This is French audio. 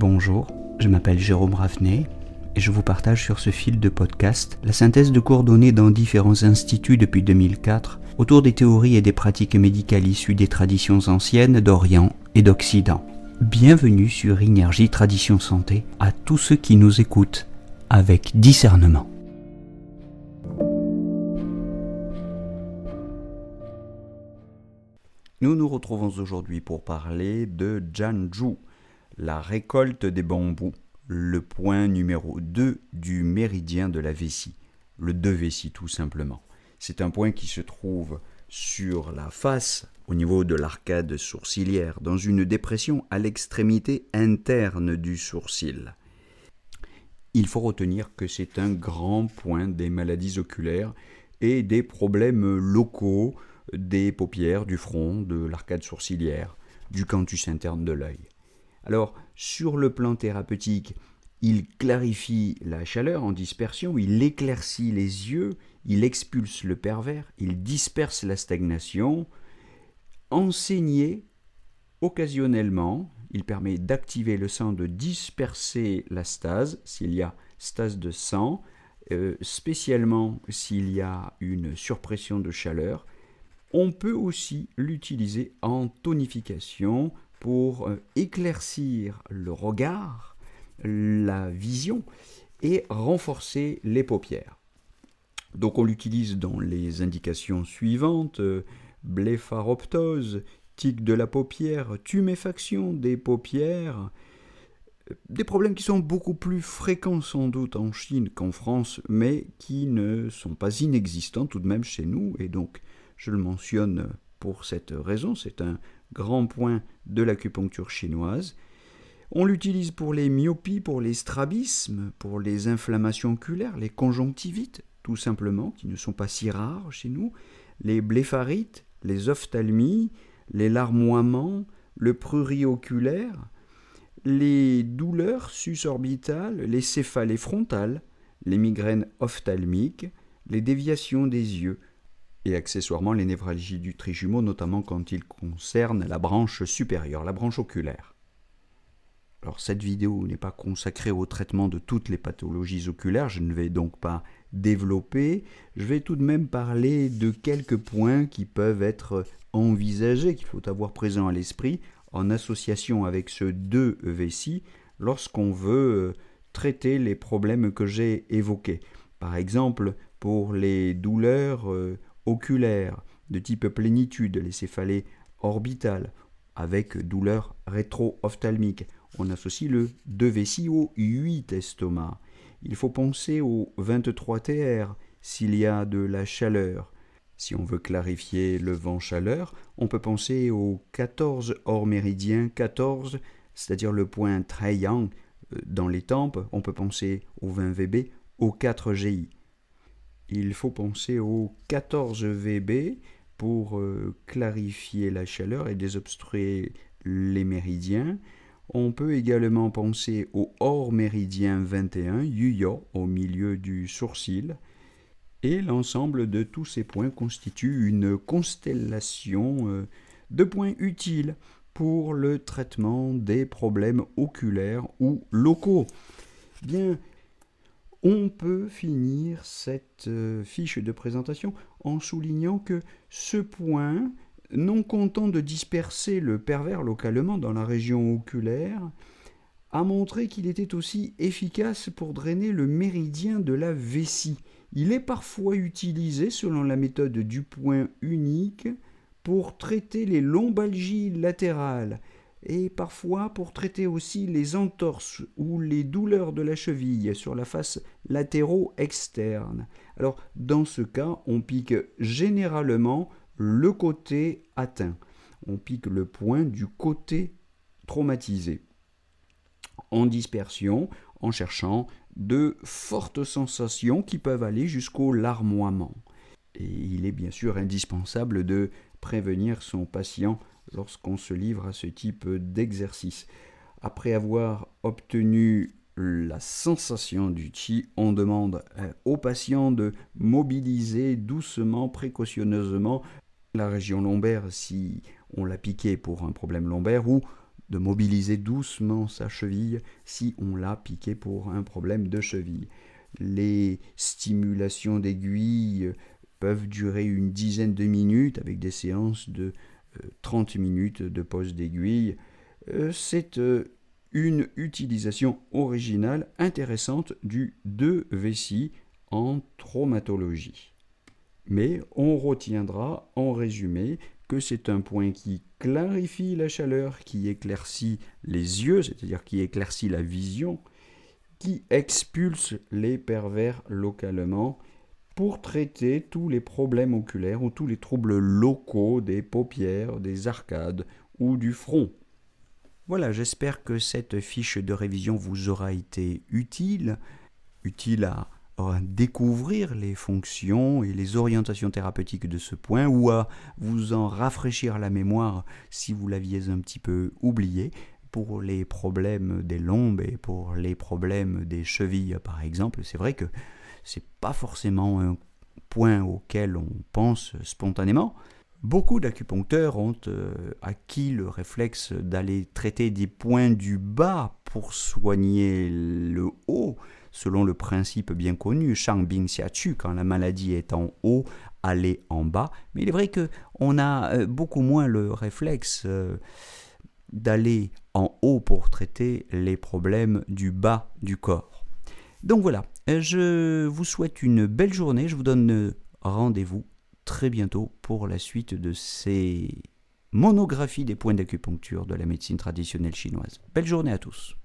Bonjour, je m'appelle Jérôme Ravenet et je vous partage sur ce fil de podcast la synthèse de cours donnés dans différents instituts depuis 2004 autour des théories et des pratiques médicales issues des traditions anciennes d'Orient et d'Occident. Bienvenue sur Énergie Tradition Santé à tous ceux qui nous écoutent avec discernement. Nous nous retrouvons aujourd'hui pour parler de Jianzhu, la récolte des bambous, le point numéro 2 du méridien de la vessie, le 2 vessie tout simplement. C'est un point qui se trouve sur la face, au niveau de l'arcade sourcilière, dans une dépression à l'extrémité interne du sourcil. Il faut retenir que c'est un grand point des maladies oculaires et des problèmes locaux des paupières, du front, de l'arcade sourcilière, du canthus interne de l'œil. Alors, sur le plan thérapeutique, il clarifie la chaleur en dispersion, il éclaircit les yeux, il expulse le pervers, il disperse la stagnation. Enseigné occasionnellement, il permet d'activer le sang, de disperser la stase, s'il y a stase de sang, spécialement s'il y a une surpression de chaleur. On peut aussi l'utiliser en tonification pour éclaircir le regard, la vision et renforcer les paupières. Donc on l'utilise dans les indications suivantes, blépharoptose, tic de la paupière, tuméfaction des paupières, des problèmes qui sont beaucoup plus fréquents sans doute en Chine qu'en France, mais qui ne sont pas inexistants tout de même chez nous, et donc je le mentionne pour cette raison, c'est un grand point de l'acupuncture chinoise. On l'utilise pour les myopies, pour les strabismes, pour les inflammations oculaires, les conjonctivites, tout simplement, qui ne sont pas si rares chez nous, les blépharites, les ophtalmies, les larmoiements, le prurit oculaire, les douleurs susorbitales, les céphalées frontales, les migraines ophtalmiques, les déviations des yeux, et accessoirement les névralgies du trijumeau, notamment quand il concerne la branche supérieure, la branche oculaire. Alors cette vidéo n'est pas consacrée au traitement de toutes les pathologies oculaires, je ne vais donc pas développer, je vais tout de même parler de quelques points qui peuvent être envisagés, qu'il faut avoir présent à l'esprit, en association avec ce 2 vessie, lorsqu'on veut traiter les problèmes que j'ai évoqués. Par exemple, pour les douleurs oculaires de type plénitude, les céphalées orbitales, avec douleur rétro-ophtalmique. On associe le 2 vessie au 8 estomac. Il faut penser au 23 TR s'il y a de la chaleur. Si on veut clarifier le vent chaleur, on peut penser au 14 hors méridien, 14, c'est-à-dire le point Taiyang dans les tempes. On peut penser au 20 VB, au 4 GI. Il faut penser au 14 VB pour clarifier la chaleur et désobstruer les méridiens. On peut également penser au hors méridien 21, Yuyo, au milieu du sourcil. Et l'ensemble de tous ces points constitue une constellation de points utiles pour le traitement des problèmes oculaires ou locaux. Bien, on peut finir cette fiche de présentation en soulignant que ce point, non content de disperser le pervers localement dans la région oculaire, a montré qu'il était aussi efficace pour drainer le méridien de la vessie. Il est parfois utilisé, selon la méthode du point unique, pour traiter les lombalgies latérales et parfois pour traiter aussi les entorses ou les douleurs de la cheville sur la face latéro-externe. Alors, dans ce cas, on pique généralement le côté atteint. On pique le point du côté traumatisé. En dispersion, en cherchant de fortes sensations qui peuvent aller jusqu'au larmoiement. Et il est bien sûr indispensable de prévenir son patient lorsqu'on se livre à ce type d'exercice. Après avoir obtenu la sensation du chi, on demande au patient de mobiliser doucement, précautionneusement la région lombaire si on l'a piqué pour un problème lombaire ou de mobiliser doucement sa cheville si on l'a piqué pour un problème de cheville. Les stimulations d'aiguilles peuvent durer une dizaine de minutes avec des séances de 30 minutes de pose d'aiguille. C'est une utilisation originale intéressante du 2-Vessie en traumatologie. Mais on retiendra en résumé que c'est un point qui clarifie la chaleur, qui éclaircit les yeux, c'est-à-dire qui éclaircit la vision, qui expulse les pervers localement pour traiter tous les problèmes oculaires ou tous les troubles locaux des paupières, des arcades ou du front. Voilà, j'espère que cette fiche de révision vous aura été utile à découvrir les fonctions et les orientations thérapeutiques de ce point ou à vous en rafraîchir la mémoire si vous l'aviez un petit peu oublié pour les problèmes des lombes et pour les problèmes des chevilles par exemple. C'est vrai que c'est pas forcément un point auquel on pense spontanément. Beaucoup d'acupuncteurs ont acquis le réflexe d'aller traiter des points du bas pour soigner le haut, selon le principe bien connu, Shang Bing Xia Chu, quand la maladie est en haut, aller en bas. Mais il est vrai qu'on a beaucoup moins le réflexe d'aller en haut pour traiter les problèmes du bas du corps. Donc voilà, je vous souhaite une belle journée, je vous donne rendez-vous très bientôt pour la suite de ces monographies des points d'acupuncture de la médecine traditionnelle chinoise. Belle journée à tous.